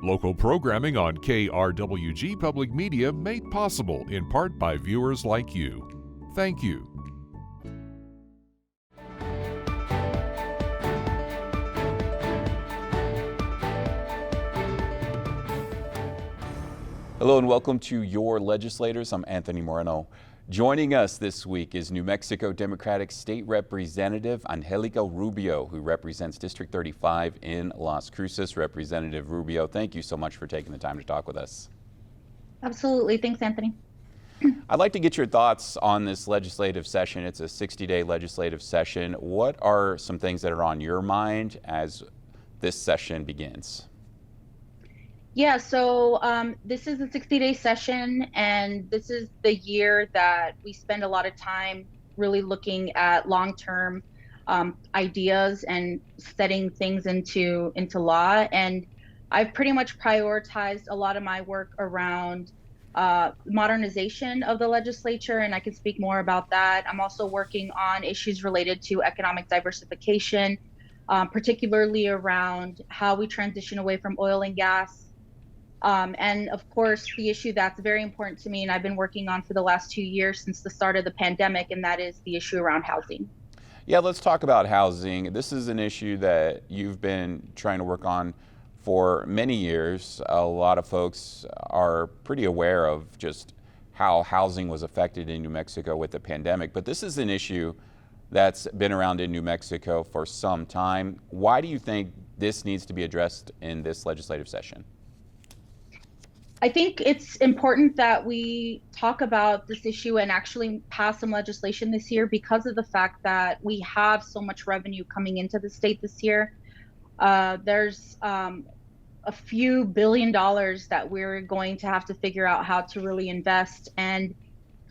Local programming on KRWG Public Media made possible in part by viewers like you. Thank you. Hello and welcome to Your Legislators. I'm Anthony Moreno. Joining us this week is New Mexico Democratic State Representative Angelica Rubio, who represents District 35 in Las Cruces. Representative Rubio, thank you so much for taking the time to talk with us. Absolutely. Thanks, Anthony. I'd like to get your thoughts on this legislative session. It's a 60-day legislative session. What are some things that are on your mind as this session begins? Yeah, so this is a 60-day session, and this is the year that we spend a lot of time really looking at long-term ideas and setting things into law. And I've pretty much prioritized a lot of my work around modernization of the legislature, and I can speak more about that. I'm also working on issues related to economic diversification, particularly around how we transition away from oil and gas. And of course, the issue that's very important to me and I've been working on for the last 2 years since the start of the pandemic, and that is the issue around housing. Yeah, let's talk about housing. This is an issue that you've been trying to work on for many years. A lot of folks are pretty aware of just how housing was affected in New Mexico with the pandemic, but this is an issue that's been around in New Mexico for some time. Why do you think this needs to be addressed in this legislative session? I think it's important that we talk about this issue and actually pass some legislation this year because of the fact that we have so much revenue coming into the state this year. There's a few $1 billion that we're going to have to figure out how to really invest. And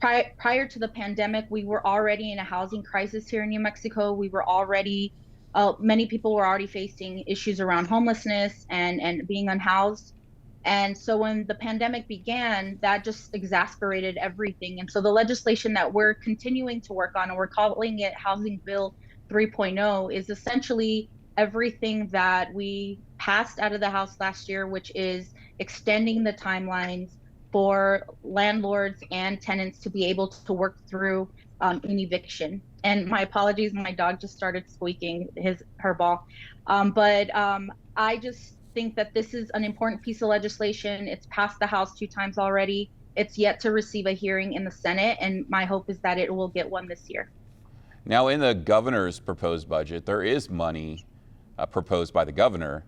prior to the pandemic, we were already in a housing crisis here in New Mexico. We were already, many people were already facing issues around homelessness and being unhoused. And so when the pandemic began, that just exacerbated everything. And so the legislation that we're continuing to work on, and we're calling it Housing Bill 3.0, is essentially everything that we passed out of the House last year, which is extending the timelines for landlords and tenants to be able to work through an eviction. And my apologies, my dog just started squeaking her ball. I just think that this is an important piece of legislation. It's passed the House 2 times already. It's yet to receive a hearing in the Senate, and my hope is that it will get one this year. Now, in the governor's proposed budget, there is money proposed by the governor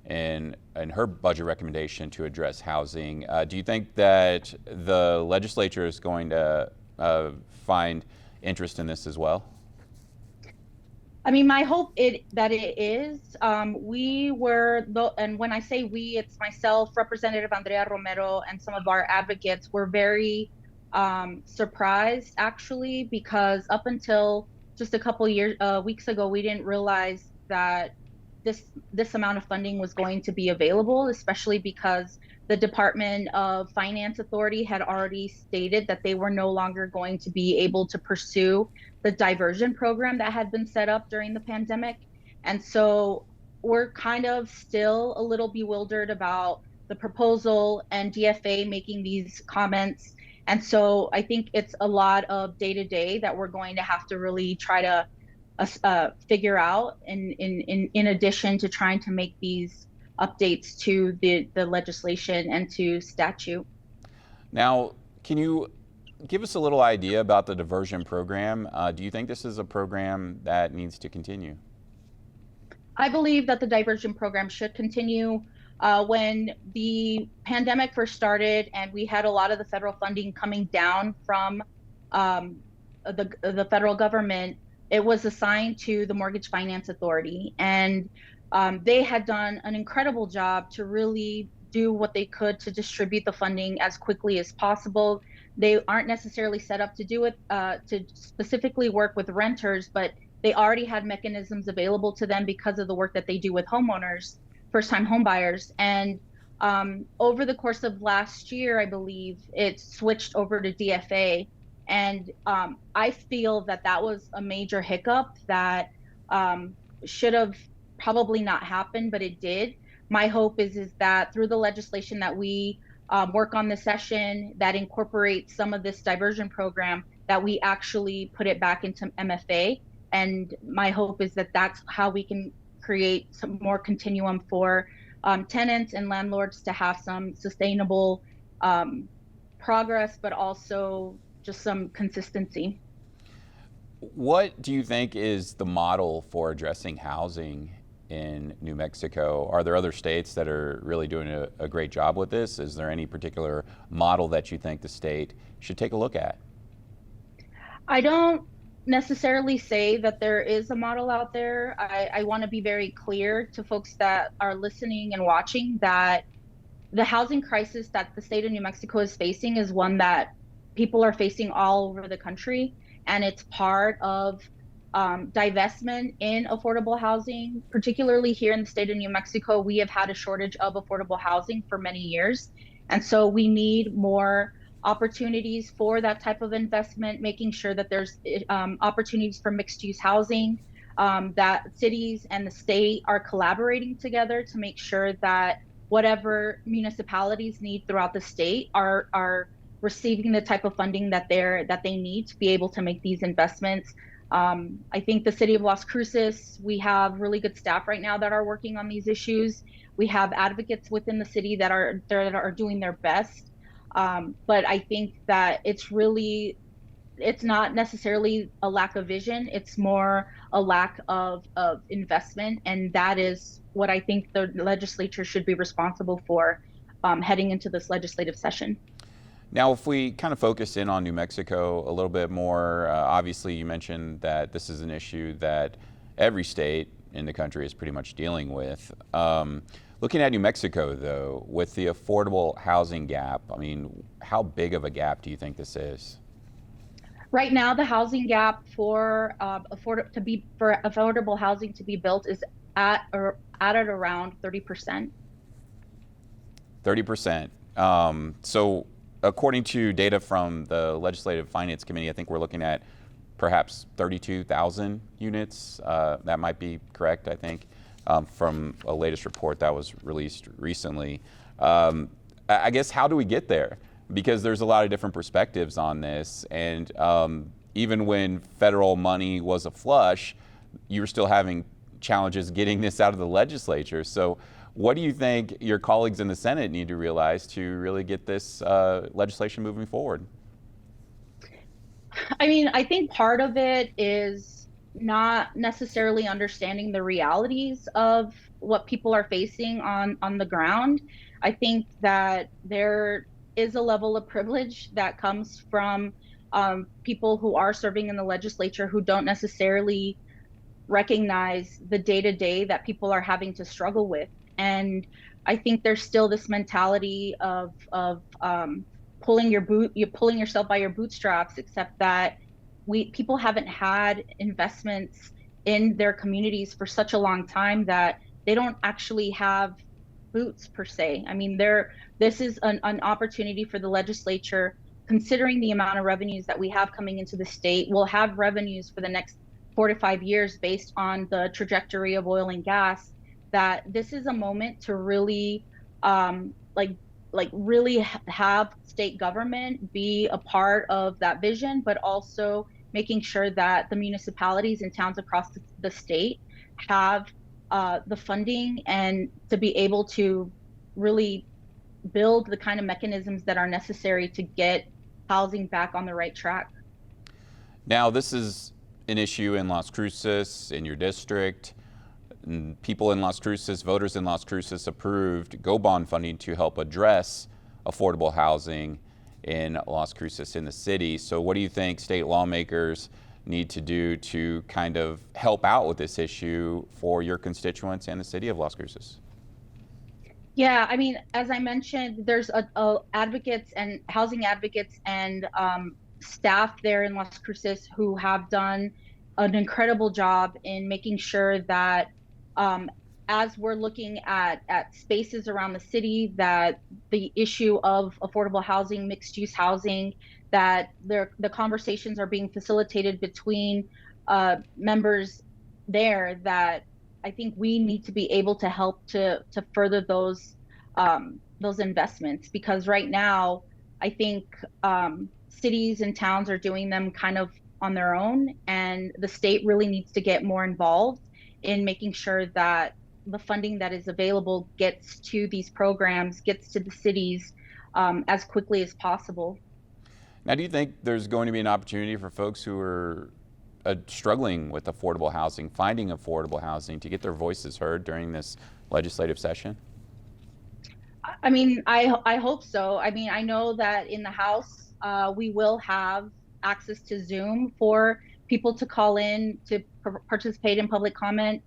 in her budget recommendation to address housing. Do you think that the legislature is going to find interest in this as well? I mean, my hope that it is. We were, and when I say we, it's myself, Representative Andrea Romero, and some of our advocates were very surprised, actually, because up until just a couple weeks ago, we didn't realize that this amount of funding was going to be available, especially because the Department of Finance Authority had already stated that they were no longer going to be able to pursue the diversion program that had been set up during the pandemic. And so we're kind of still a little bewildered about the proposal and DFA making these comments. And so I think it's a lot of day-to-day that we're going to have to really try to figure out in addition to trying to make these updates to the legislation and to statute. Now, can you give us a little idea about the diversion program? Do you think this is a program that needs to continue? I believe that the diversion program should continue. When the pandemic first started and we had a lot of the federal funding coming down from the federal government, it was assigned to the Mortgage Finance Authority. And they had done an incredible job to really do what they could to distribute the funding as quickly as possible. They aren't necessarily set up to do it to specifically work with renters, but they already had mechanisms available to them because of the work that they do with homeowners, first-time home buyers. And over the course of last year, I believe, it switched over to DFA. And I feel that that was a major hiccup that should have probably not happened, but it did. my hope is that through the legislation that we work on this session that incorporates some of this diversion program, that we actually put it back into MFA. And my hope is that that's how we can create some more continuum for tenants and landlords to have some sustainable progress, but also just some consistency. What do you think is the model for addressing housing in New Mexico? Are there other states that are really doing a great job with this? Is there any particular model that you think the state should take a look at? I don't necessarily say that there is a model out there. I want to be very clear to folks that are listening and watching that the housing crisis that the state of New Mexico is facing is one that people are facing all over the country. And it's part of divestment in affordable housing, particularly here in the state of New Mexico. We have had a shortage of affordable housing for many years. And so we need more opportunities for that type of investment, making sure that there's opportunities for mixed use housing, that cities and the state are collaborating together to make sure that whatever municipalities need throughout the state are receiving the type of funding that they need to be able to make these investments. I think the city of Las Cruces, we have really good staff right now that are working on these issues. We have advocates within the city that are doing their best. But I think that it's not necessarily a lack of vision. It's more a lack of investment. And that is what I think the legislature should be responsible for heading into this legislative session. Now, if we kind of focus in on New Mexico a little bit more, obviously you mentioned that this is an issue that every state in the country is pretty much dealing with. Looking at New Mexico, though, with the affordable housing gap, I mean, how big of a gap do you think this is? Right now, the housing gap for affordable housing to be built is at around 30%. 30%. So according to data from the Legislative Finance Committee, I think we're looking at perhaps 32,000 units. That might be correct, I think, from a latest report that was released recently. I guess, how do we get there? Because there's a lot of different perspectives on this. And even when federal money was a flush, you were still having challenges getting this out of the legislature. So what do you think your colleagues in the Senate need to realize to really get this legislation moving forward? I mean, I think part of it is not necessarily understanding the realities of what people are facing on the ground. I think that there is a level of privilege that comes from people who are serving in the legislature who don't necessarily recognize the day-to-day that people are having to struggle with. And I think there's still this mentality of pulling yourself by your bootstraps, except that people haven't had investments in their communities for such a long time that they don't actually have boots per se. I mean, this is an opportunity for the legislature, considering the amount of revenues that we have coming into the state. We'll have revenues for the next 4 to 5 years based on the trajectory of oil and gas, that this is a moment to really really have state government be a part of that vision, but also making sure that the municipalities and towns across the state have the funding and to be able to really build the kind of mechanisms that are necessary to get housing back on the right track. Now, this is an issue in Las Cruces, in your district. People in Las Cruces, voters in Las Cruces approved GO bond funding to help address affordable housing in Las Cruces in the city. So what do you think state lawmakers need to do to kind of help out with this issue for your constituents and the city of Las Cruces? Yeah, I mean, as I mentioned, there's advocates and housing advocates and staff there in Las Cruces who have done an incredible job in making sure that as we're looking at spaces around the city, that the issue of affordable housing, mixed use housing, that the conversations are being facilitated between members there, that I think we need to be able to help to further those investments, because right now I think cities and towns are doing them kind of on their own, and the state really needs to get more involved in making sure that the funding that is available gets to these programs, gets to the cities as quickly as possible. Now, do you think there's going to be an opportunity for folks who are struggling with affordable housing, finding affordable housing, to get their voices heard during this legislative session? I mean, I hope so. I mean, I know that in the House, we will have access to Zoom for people to call in to participate in public comment.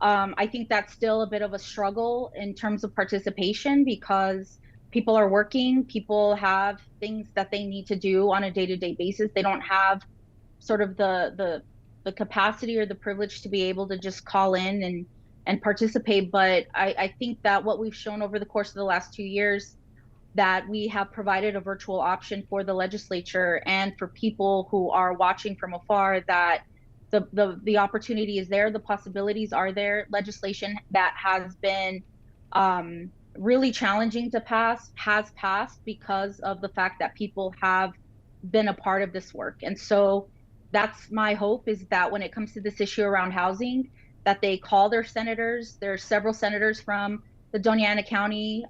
I think that's still a bit of a struggle in terms of participation, because people are working, people have things that they need to do on a day-to-day basis. They don't have sort of the capacity or the privilege to be able to just call in and participate. But I think that what we've shown over the course of the last 2 years, that we have provided a virtual option for the legislature and for people who are watching from afar, that the opportunity is there, the possibilities are there. Legislation that has been really challenging to pass has passed because of the fact that people have been a part of this work. And so that's my hope, is that when it comes to this issue around housing, that they call their senators. There are several senators from the Doña Ana County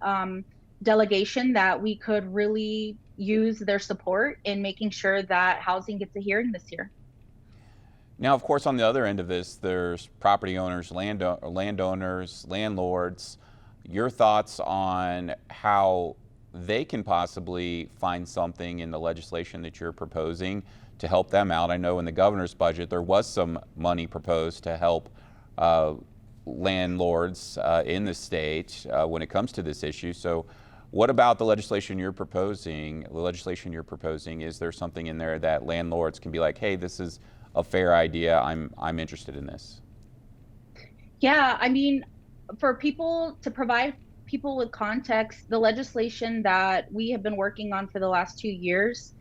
delegation that we could really use their support in making sure that housing gets a hearing this year. Now, of course, on the other end of this, there's property owners, landowners, landlords. Your thoughts on how they can possibly find something in the legislation that you're proposing to help them out? I know in the governor's budget there was some money proposed to help landlords in the state when it comes to this issue. So what about the legislation you're proposing? Is there something in there that landlords can be like, hey, this is a fair idea, I'm interested in this? Yeah, I mean, for people, to provide people with context, the legislation that we have been working on for the last 2 years,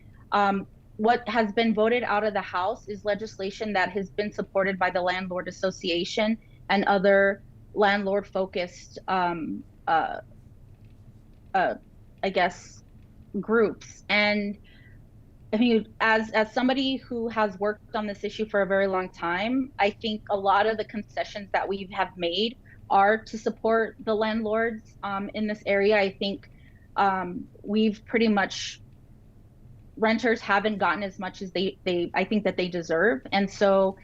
what has been voted out of the House is legislation that has been supported by the Landlord Association and other landlord-focused, I guess, groups. And I mean, as somebody who has worked on this issue for a very long time, I think a lot of the concessions that we have made are to support the landlords in this area. I think we've pretty much, renters haven't gotten as much as I think that they deserve. And so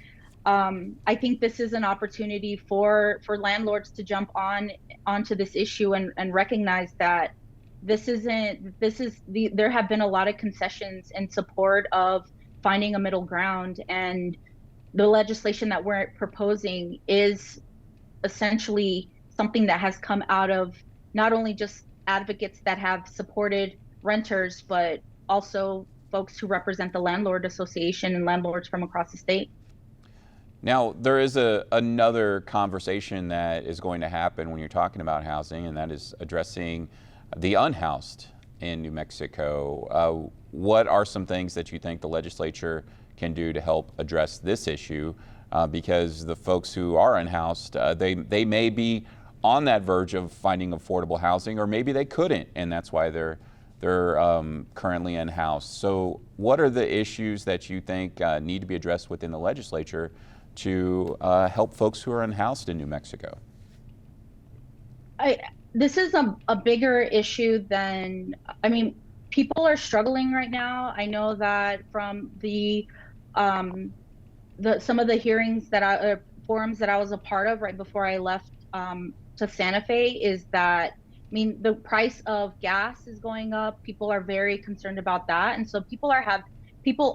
I think this is an opportunity for landlords to jump onto this issue and recognize that there have been a lot of concessions in support of finding a middle ground, and the legislation that we're proposing is essentially something that has come out of not only just advocates that have supported renters, but also folks who represent the Landlord Association and landlords from across the state. Now, there is another conversation that is going to happen when you're talking about housing, and that is addressing the unhoused in New Mexico. What are some things that you think the legislature can do to help address this issue? Because the folks who are unhoused, they may be on that verge of finding affordable housing, or maybe they couldn't, and that's why they're currently unhoused. So what are the issues that you think need to be addressed within the legislature to help folks who are unhoused in New Mexico? This is a bigger issue than, I mean, people are struggling right now. I know that from some of the hearings forums that I was a part of right before I left to Santa Fe, is that, I mean, the price of gas is going up. People are very concerned about that. And so people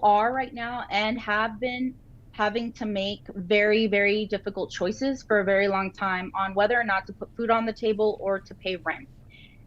are right now and have been having to make very, very difficult choices for a very long time on whether or not to put food on the table or to pay rent.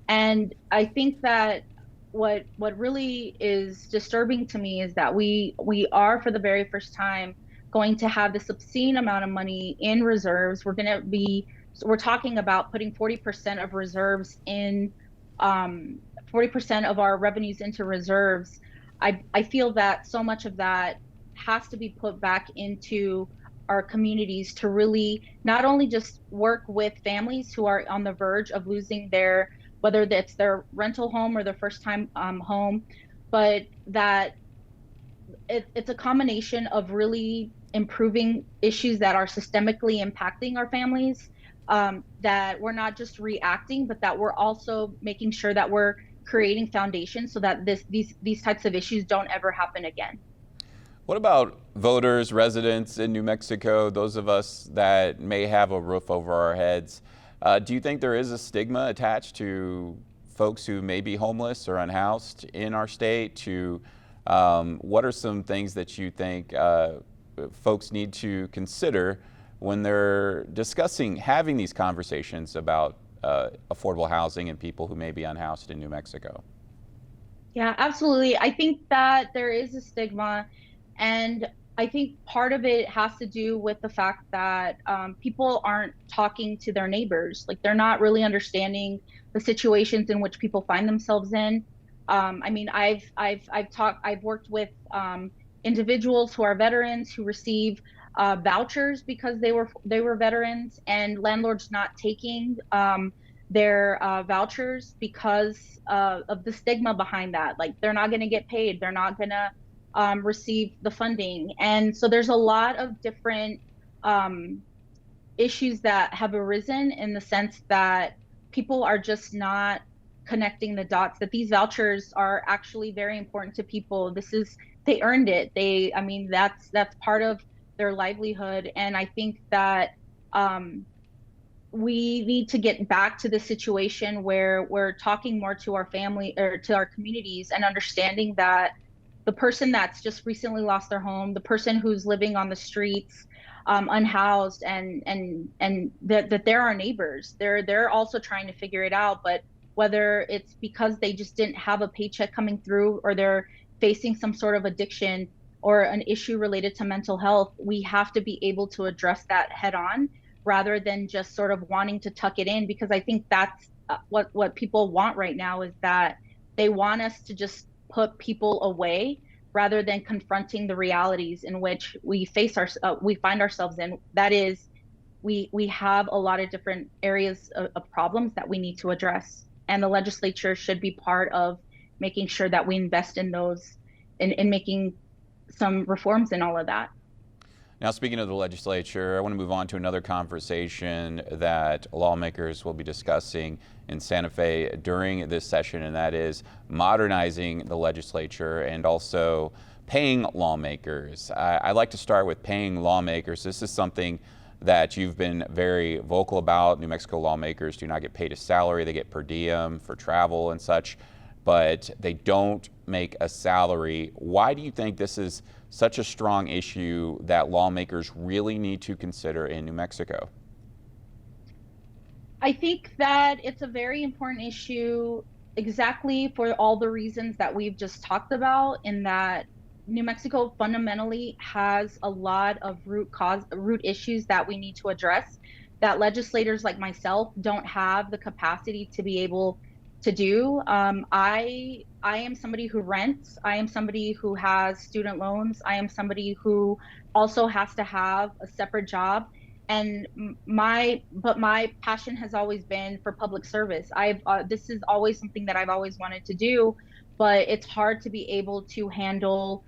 And I think that what really is disturbing to me is that we are, for the very first time, going to have this obscene amount of money in reserves. We're talking about putting 40% of reserves in, 40% of our revenues into reserves. I feel that so much of that has to be put back into our communities to really not only just work with families who are on the verge of losing their, whether that's their rental home or their first time home, but that it's a combination of really improving issues that are systemically impacting our families, that we're not just reacting, but that we're also making sure that we're creating foundations so that these types of issues don't ever happen again. What about voters, residents in New Mexico, those of us that may have a roof over our heads? Do you think there is a stigma attached to folks who may be homeless or unhoused in our state? What are some things that you think folks need to consider when they're discussing, having these conversations about affordable housing and people who may be unhoused in New Mexico? Yeah, absolutely. I think that there is a stigma, and I think part of it has to do with the fact that people aren't talking to their neighbors. Like, they're not really understanding the situations in which people find themselves in. I mean, I've worked with individuals who are veterans who receive vouchers because they were veterans, and landlords not taking their vouchers because of the stigma behind that. Like, they're not going to get paid, they're not going to receive the funding, and so there's a lot of different issues that have arisen in the sense that people are just not connecting the dots, that these vouchers are actually very important to people. They earned it. I mean, that's part of their livelihood. And I think that we need to get back to the situation where we're talking more to our family or to our communities and understanding that the person that's just recently lost their home, the person who's living on the streets, unhoused, and that they're our neighbors. They're also trying to figure it out, but whether it's because they just didn't have a paycheck coming through, or they're facing some sort of addiction or an issue related to mental health, we have to be able to address that head on rather than just sort of wanting to tuck it in, because I think that's what people want right now, is that they want us to just put people away rather than confronting the realities in which we find ourselves in. That is, we have a lot of different areas of problems that we need to address, and the legislature should be part of making sure that we invest in those, in making some reforms in all of that. Now, speaking of the legislature, I want to move on to another conversation that lawmakers will be discussing in Santa Fe during this session, and that is modernizing the legislature and also paying lawmakers. I'd like to start with paying lawmakers. This is something that you've been very vocal about. New Mexico lawmakers do not get paid a salary. They get per diem for travel and such, but they don't make a salary. Why do you think this is such a strong issue that lawmakers really need to consider in New Mexico? I think that it's a very important issue exactly for all the reasons that we've just talked about, in that New Mexico fundamentally has a lot of root issues that we need to address, that legislators like myself don't have the capacity to be able to do. I am somebody who rents. I am somebody who has student loans. I am somebody who also has to have a separate job. And my passion has always been for public service. This is always something that I've always wanted to do, but it's hard to be able to handle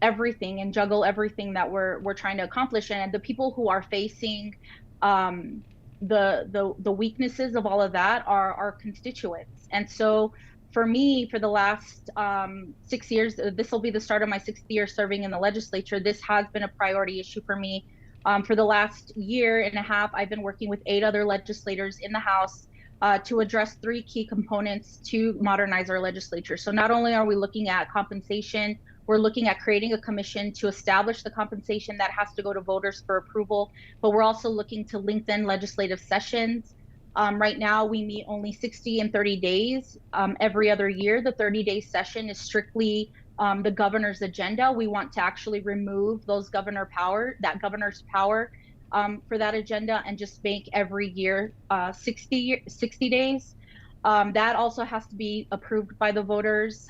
everything and juggle everything that we're trying to accomplish. And the people who are facing the weaknesses of all of that are our constituents. And so for me, for the last 6 years, this will be the start of my 6th year serving in the legislature, this has been a priority issue for me. For the last year and a half, I've been working with 8 other legislators in the House to address 3 key components to modernize our legislature. So not only are we looking at compensation, we're looking at creating a commission to establish the compensation that has to go to voters for approval, but we're also looking to lengthen legislative sessions. Right now, we meet only 60 and 30 days every other year. The 30-day session is strictly the governor's agenda. We want to actually remove that governor's power for that agenda, and just make every year 60 days. That also has to be approved by the voters,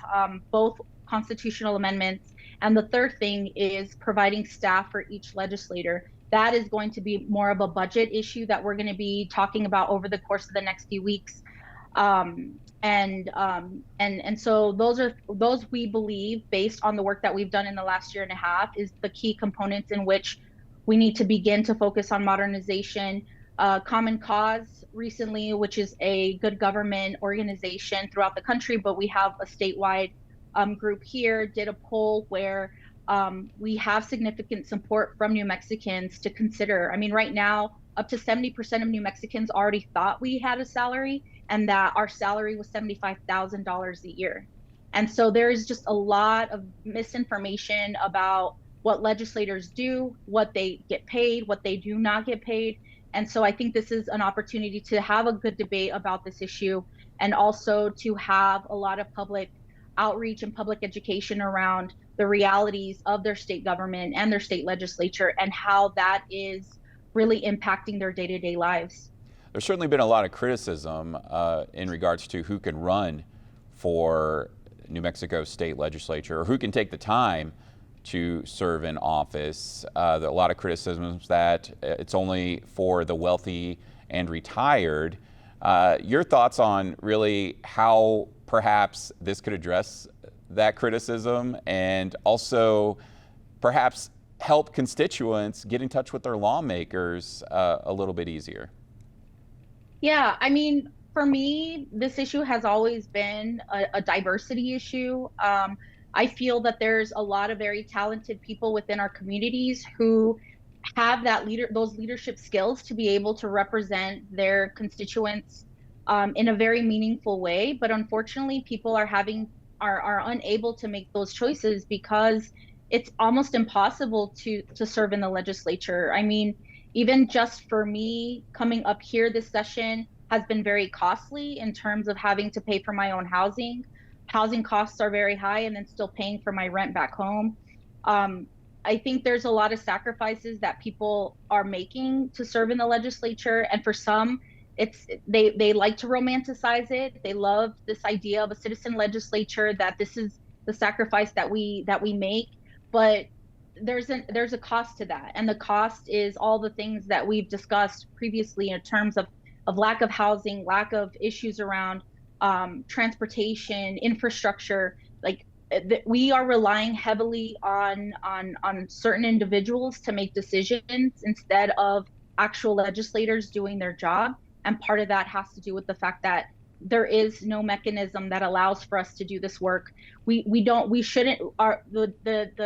both constitutional amendments. And the third thing is providing staff for each legislator. that is going to be more of a budget issue that we're going to be talking about over the course of the next few weeks. And so those we believe, based on the work that we've done in the last year and a half, is the key components in which we need to begin to focus on modernization. Common Cause recently, which is a good government organization throughout the country, but we have a statewide group here, did a poll where we have significant support from New Mexicans to consider. I mean, right now, up to 70% of New Mexicans already thought we had a salary and that our salary was $75,000 a year. And so there's just a lot of misinformation about what legislators do, what they get paid, what they do not get paid. And so I think this is an opportunity to have a good debate about this issue, and also to have a lot of public outreach and public education around the realities of their state government and their state legislature and how that is really impacting their day-to-day lives. There's certainly been a lot of criticism in regards to who can run for New Mexico state legislature, or who can take the time to serve in office. There are a lot of criticisms that it's only for the wealthy and retired. Your thoughts on really how perhaps this could address that criticism, and also perhaps help constituents get in touch with their lawmakers a little bit easier? Yeah, I mean, for me, this issue has always been a diversity issue. I feel that there's a lot of very talented people within our communities who have those leadership skills to be able to represent their constituents in a very meaningful way. But unfortunately, people are unable to make those choices because it's almost impossible to serve in the legislature. I mean, even just for me, coming up here this session has been very costly in terms of having to pay for my own housing. Housing costs are very high, and then still paying for my rent back home. I think there's a lot of sacrifices that people are making to serve in the legislature, and for some, they like to romanticize it. They love this idea of a citizen legislature, that this is the sacrifice that we make. But there's a cost to that, and the cost is all the things that we've discussed previously in terms of lack of housing, lack of issues around transportation, infrastructure. Like we are relying heavily on certain individuals to make decisions instead of actual legislators doing their job. And part of that has to do with the fact that there is no mechanism that allows for us to do this work. The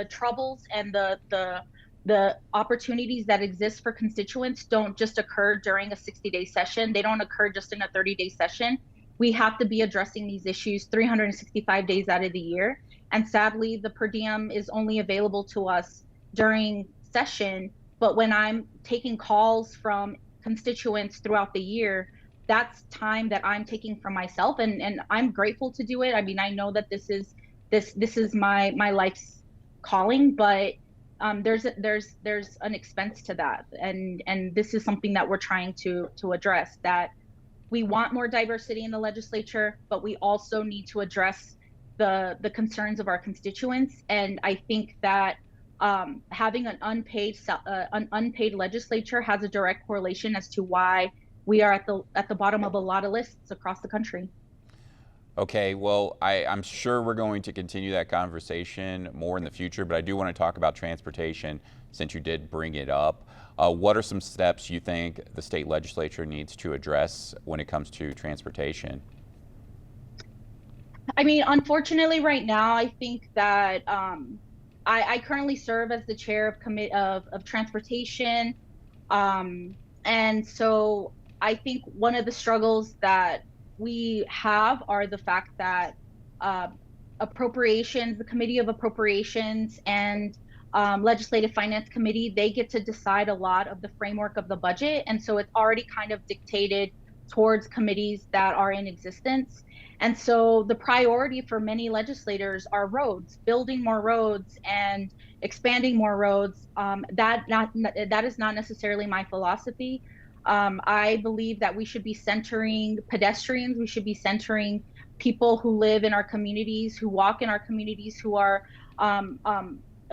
troubles and the opportunities that exist for constituents don't just occur during a 60-day session. They don't occur just in a 30-day session. We have to be addressing these issues 365 days out of the year. And sadly, the per diem is only available to us during session. But when I'm taking calls from constituents throughout the year, that's time that I'm taking from myself, and I'm grateful to do it. I mean, I know that this is my life's calling, but there's an expense to that, and this is something that we're trying to address. That we want more diversity in the legislature, but we also need to address the concerns of our constituents. And I think that having an unpaid legislature has a direct correlation as to why we are at the bottom of a lot of lists across the country. Okay, well, I'm sure we're going to continue that conversation more in the future, but I do want to talk about transportation since you did bring it up. What are some steps you think the state legislature needs to address when it comes to transportation? I mean, unfortunately, right now, I think that I currently serve as the chair of transportation, and so I think one of the struggles that we have are the fact that appropriations, the Committee of Appropriations and Legislative Finance Committee, they get to decide a lot of the framework of the budget. And so it's already kind of dictated towards committees that are in existence. And so the priority for many legislators are roads, building more roads and expanding more roads. That is not necessarily my philosophy. I believe that we should be centering pedestrians. We should be centering people who live in our communities, who walk in our communities, who are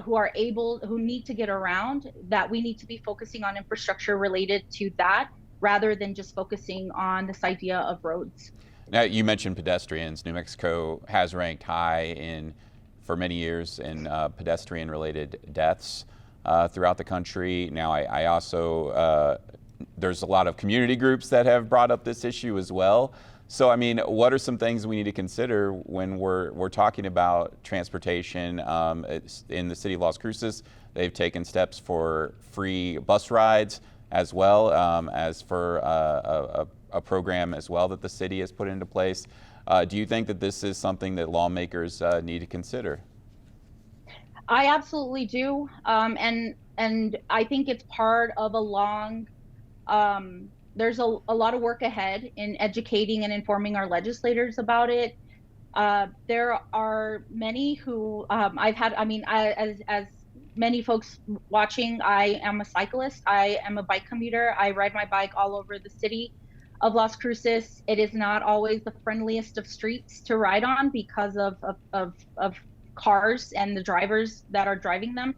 who need to get around, that we need to be focusing on infrastructure related to that rather than just focusing on this idea of roads. Now, you mentioned pedestrians. New Mexico has ranked high for many years in pedestrian-related deaths throughout the country. Now, I also, there's a lot of community groups that have brought up this issue as well. So, I mean, what are some things we need to consider when we're talking about transportation? In the city of Las Cruces, they've taken steps for free bus rides, as well as for a program as well that the city has put into place. Do you think that this is something that lawmakers need to consider? I absolutely do, and I think it's part of a long. There's a lot of work ahead in educating and informing our legislators about it. There are many who I've had. I mean, as many folks watching, I am a cyclist. I am a bike commuter. I ride my bike all over the city of Las Cruces. It is not always the friendliest of streets to ride on because of cars and the drivers that are driving them.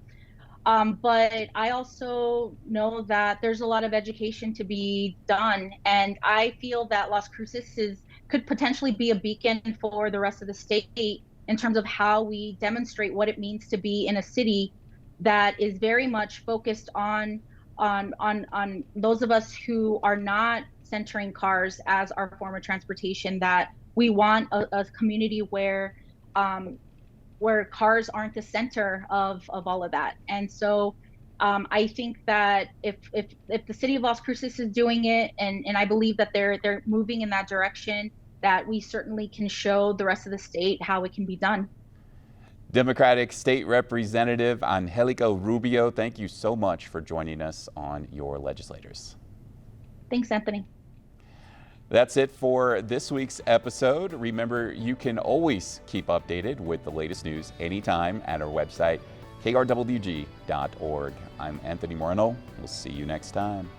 But I also know that there's a lot of education to be done, and I feel that Las Cruces could potentially be a beacon for the rest of the state in terms of how we demonstrate what it means to be in a city that is very much focused on those of us who are not centering cars as our form of transportation, that we want a community where cars aren't the center of all of that. And so I think that if the city of Las Cruces is doing it, and I believe that they're moving in that direction, that we certainly can show the rest of the state how it can be done. Democratic State Representative Angelica Rubio, thank you so much for joining us on Your Legislators. Thanks, Anthony. That's it for this week's episode. Remember, you can always keep updated with the latest news anytime at our website, krwg.org. I'm Anthony Moreno. We'll see you next time.